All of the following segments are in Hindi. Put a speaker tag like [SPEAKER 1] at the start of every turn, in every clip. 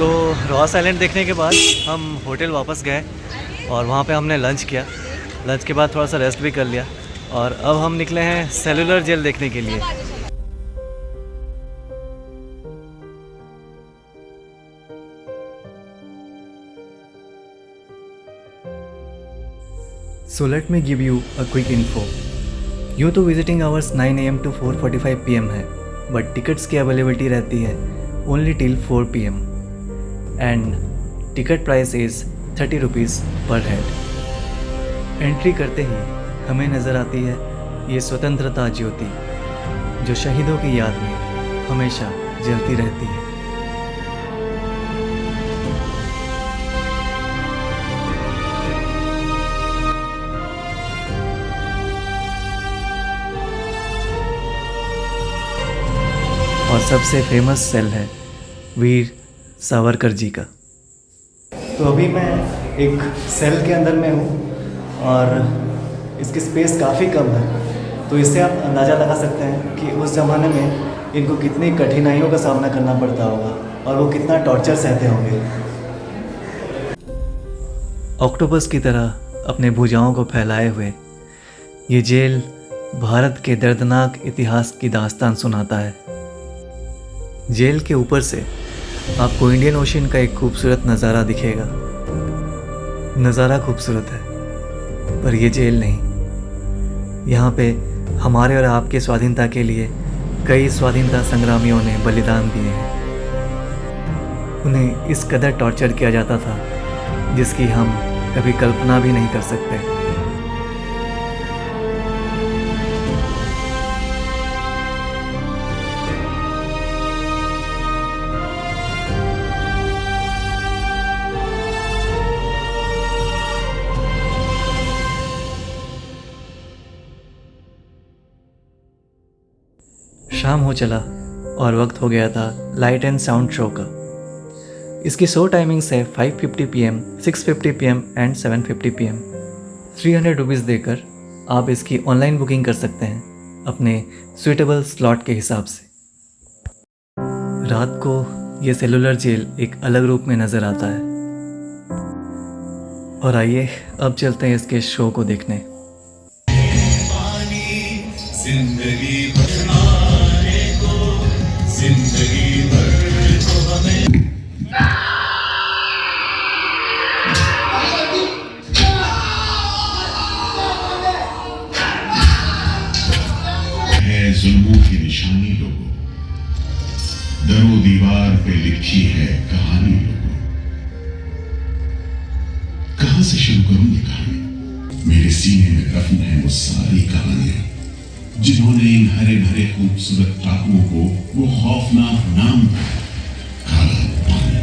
[SPEAKER 1] तो रॉस आइलैंड देखने के बाद हम होटल वापस गए और वहाँ पे हमने लंच किया। लंच के बाद थोड़ा सा रेस्ट भी कर लिया और अब हम निकले हैं सेलुलर जेल देखने के लिए। So let me give you a quick info. यूँ तो visiting hours 9 AM to 4:45 PM है, बट टिकट्स की अवेलेबिलिटी रहती है only till 4 PM and ticket price is 30 rupees पर हेड। एंट्री करते ही हमें नज़र आती है ये स्वतंत्रता ज्योति जो शहीदों की याद में हमेशा जलती रहती है। और सबसे फेमस सेल है वीर सावरकर जी का। तो अभी मैं एक सेल के अंदर में हूँ और इसकी स्पेस काफ़ी कम है, तो इससे आप अंदाज़ा लगा सकते हैं कि उस ज़माने में इनको कितनी कठिनाइयों का सामना करना पड़ता होगा और वो कितना टॉर्चर सहते होंगे। ऑक्टोपस की तरह अपने भुजाओं को फैलाए हुए ये जेल भारत के दर्दनाक इतिहास की दास्तान सुनाता है। जेल के ऊपर से आपको इंडियन ओशन का एक खूबसूरत नज़ारा दिखेगा। नज़ारा खूबसूरत है पर ये जेल नहीं। यहाँ पे हमारे और आपके स्वाधीनता के लिए कई स्वाधीनता संग्रामियों ने बलिदान दिए हैं। उन्हें इस कदर टॉर्चर किया जाता था जिसकी हम कभी कल्पना भी नहीं कर सकते। शाम हो चला और वक्त हो गया था लाइट एंड साउंड शो का। इसकी शो टाइमिंग्स है 5:50 PM, 6:50 PM and 7:50 PM। 300 rupees देकर आप इसकी ऑनलाइन बुकिंग कर सकते हैं अपने सूटेबल स्लॉट के हिसाब से। रात को ये सेलुलर जेल एक अलग रूप में नज़र आता है। और आइए अब चलते हैं इसके शो को देखने।
[SPEAKER 2] जिंदगी भर को हमें है जुल्मों की निशानी लोगों, दरो दीवार पे लिखी है कहानी लोगों। कहां से शुरू करूं ये कहानी? मेरे सीने में दफन है वो सारी कहानियां जिन्होंने इन हरे भरे खूबसूरत टापुओं को वो खौफनाक नाम काला पानी।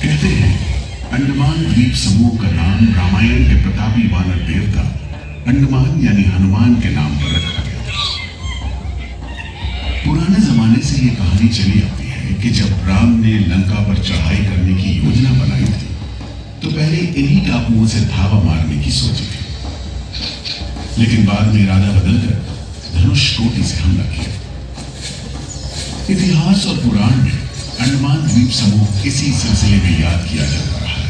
[SPEAKER 2] कहते हैं अंडमान द्वीप समूह का नाम रामायण के प्रतापी वानर देवता अंडमान यानी हनुमान के नाम पर रखा गया। पुराने जमाने से ये कहानी चली आती है कि जब राम ने लंका पर चढ़ाई करने की योजना बनाई थी तो पहले इन्हीं टापुओं से धावा मारने की सोची थी, लेकिन बाद में इरादा बदलकर धनुष कोटि से हमला किया। इतिहास और पुराण में अंडमान द्वीप समूह इसी सिलसिले में याद किया जाता रहा है।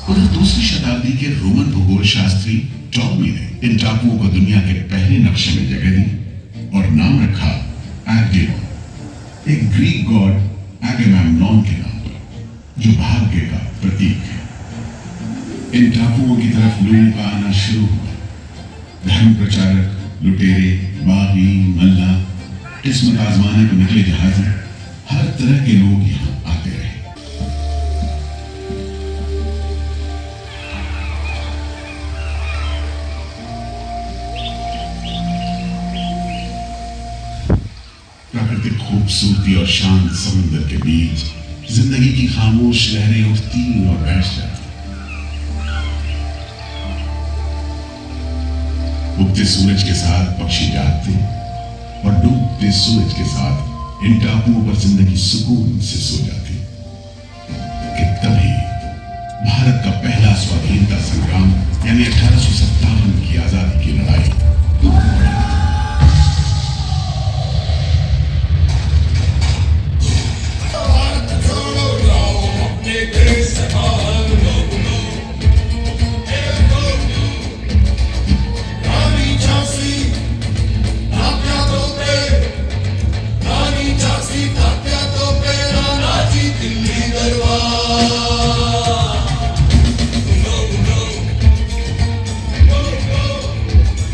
[SPEAKER 2] उधर दूसरी शताब्दी के रोमन भूगोल शास्त्री टॉमी ने इन टापुओं को दुनिया के पहले नक्शे में जगह दी और नाम रखा एगेम, एक ग्रीक गॉड एगेमेम्नॉन के नाम पर, जो भाग्य का प्रतीक है। इन टापुओं की तरफ लोगों का आना शुरू हुआ। धर्म प्रचारक, लुटेरे, बागी, मल्ला, किस्मत आजमाने को निकले जहाजी, हर तरह के लोग यहाँ आते रहे। प्राकृतिक खूबसूरती और शांत समुद्र के बीच जिंदगी की खामोश लहरें उठती और बैठ जाती। उगते सूरज के साथ पक्षी जागते और डूबते सूरज के साथ इन टापुओं पर जिंदगी सुकून से सो जाती। कि तभी भारत का यानी 1857 की आजादी की लड़ाई।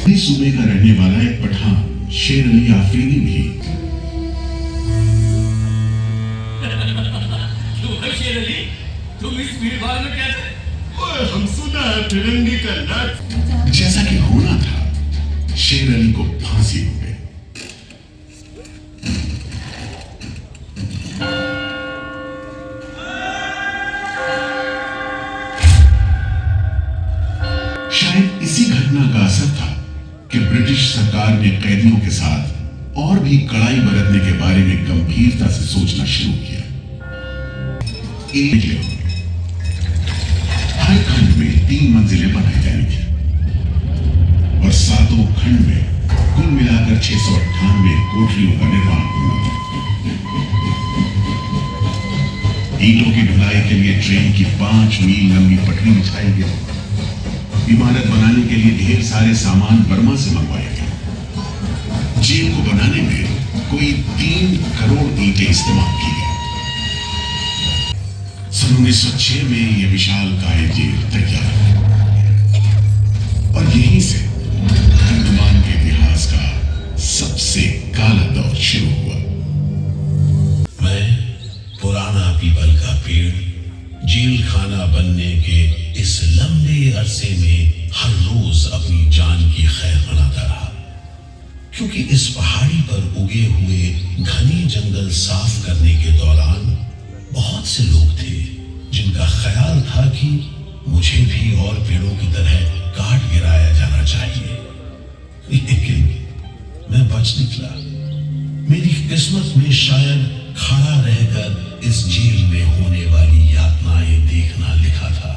[SPEAKER 2] इस सूबे का रहने वाला एक पठान शेर अली आफरीदी भी
[SPEAKER 3] तुम इस भीड़ भाड़ में कैसे? ओए, हम सुना है फिरंगी का नाच।
[SPEAKER 2] जैसा कि होना था, शेर अली को फांसी हो गई। शायद इसी घटना का असर था कि ब्रिटिश सरकार ने कैदियों के साथ और भी कड़ाई बरतने के बारे में गंभीरता से सोचना शुरू किया। हर खंड में 3 मंजिलें बनाई जानी थी और 7 खंड में कुल मिलाकर 698 कोठरियों का निर्माण होना था। ईंटों की ढुलाई के लिए ट्रेन की 5 मील लंबी पटरी बिछाई गई। इमारत बनाने के लिए ढेर सारे सामान बर्मा से मंगवाए गए। जेल को बनाने में कोई 3 करोड़ ईंटें इस्तेमाल की गई। सन 1906 में यह विशालकाय जेल तैयार और यहीं से अंडमान के इतिहास का सबसे काला दौर शुरू हुआ।
[SPEAKER 4] मैं पुराना पीपल का पेड़ जेल खाना बनने के इस लंबे अरसे में हर रोज अपनी जान की खैर मनाता रहा, क्योंकि इस पहाड़ी पर उगे हुए घने जंगल साफ करने के दौरान बहुत से लोग थे जिनका ख्याल था कि मुझे भी और पेड़ों की तरह काट गिराया जाना चाहिए, लेकिन मैं बच निकला। मेरी किस्मत में शायद खड़ा रहकर इस जेल में होने वाली यातनाएं देखना लिखा था।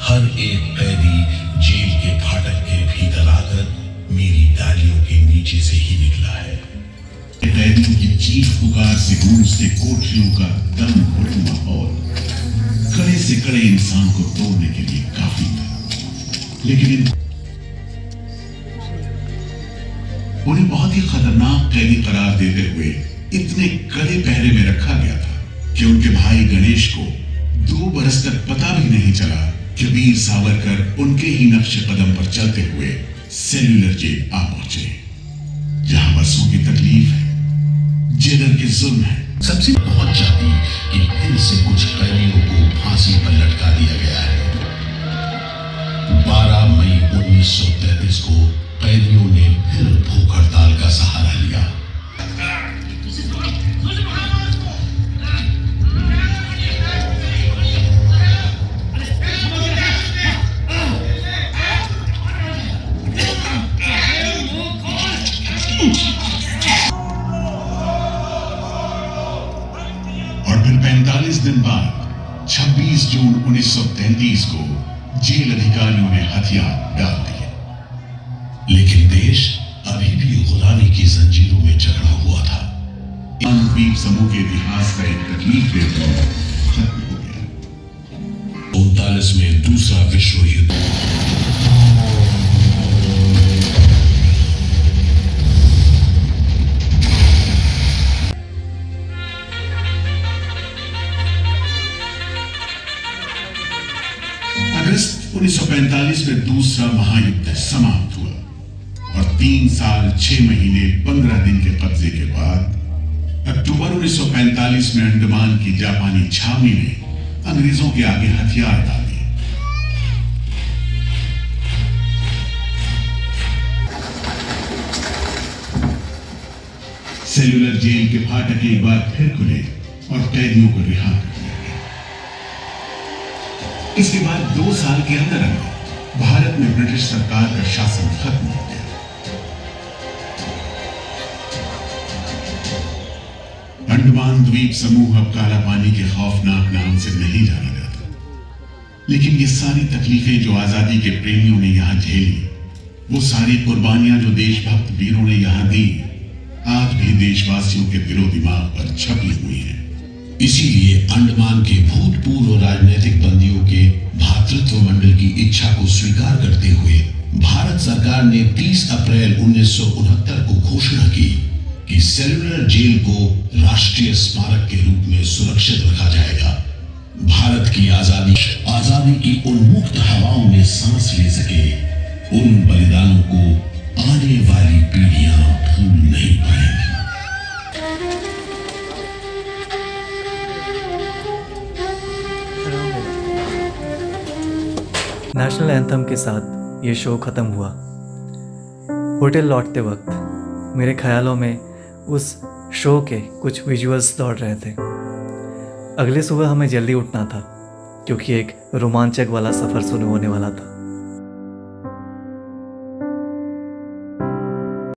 [SPEAKER 4] हर एक कैदी जेल के फाटक के भीतर आकर मेरी डालियों के नीचे से ही निकला है।
[SPEAKER 2] कैदियों की चीख पुकार से गूंजते कोठरियों का दम घुटे माहौल कड़े से कड़े इंसान को तोड़ने के लिए काफी था, लेकिन उन्हें बहुत ही खतरनाक कैदी करार देते हुए इतने कड़े पहरे में रखा गया था कि उनके भाई गणेश को 2 बरस तक पता भी नहीं चला कि वीर सावरकर उनके ही नक्शे कदम पर चलते हुए सेल्यूलर जेल आ पहुंचे, जहां बरसों की तकलीफ है, जेलर के जुल्म है।
[SPEAKER 4] सबसे पहुंच जाती कि फिर से कुछ कैदियों को फांसी पर लटका दिया गया है। 12 मई 1933 को कैदियों ने फिर भूख हड़ताल का सहारा लिया।
[SPEAKER 2] और फिर 45 दिन बाद 26 जून 1933 को जेल अधिकारियों ने हथियार डाल दिए।
[SPEAKER 4] लेकिन देश अभी भी गुलामी की जंजीरों में जकड़ा हुआ था।
[SPEAKER 2] द्वीप समूह के इतिहास का एक तकलीफ दौर खत्म हो गया।
[SPEAKER 4] 39 में दूसरा विश्व युद्ध।
[SPEAKER 2] अगस्त 1945 में दूसरा महायुद्ध समाप्त हुआ और 3 साल 6 महीने 15 दिन के कब्जे के बाद अक्टूबर 1945 में अंडमान की जापानी छावनी ने अंग्रेजों के आगे हथियार डाल दिए। सेल्यूलर जेल के फाटक एक बार फिर खुले और कैदियों को रिहा कर दिया गया। इसके बाद 2 साल के अंदर भारत में ब्रिटिश सरकार का शासन खत्म हो गया। अंडमान द्वीप समूह अब काला पानी के खौफनाक नाम से नहीं जाना जाता। लेकिन ये सारी तकलीफें जो आजादी के प्रेमियों ने यहाँ झेली, वो सारी कुर्बानियां जो देशभक्त वीरों ने यहाँ दी, आज भी देशवासियों के दिलो दिमाग पर छपी हुई है।
[SPEAKER 4] इसीलिए अंडमान के भूतपूर्व राजनीतिक बंदियों के भातृत्व मंडल की इच्छा को स्वीकार करते हुए भारत सरकार ने 30 अप्रैल 1969 को घोषणा की कि सेलुलर जेल को राष्ट्रीय स्मारक के रूप में सुरक्षित रखा जाएगा। भारत की आजादी की उन्मुक्त हवाओं में सांस ले सके, उन बलिदानों को आने वाली पीढ़ियां भूल नहीं पाएंगी।
[SPEAKER 1] नेशनल एंथम के साथ ये शो ख़त्म हुआ। होटल लौटते वक्त मेरे ख्यालों में उस शो के कुछ विजुअल्स दौड़ रहे थे। अगले सुबह हमें जल्दी उठना था क्योंकि एक रोमांचक वाला सफ़र शुरू होने वाला था।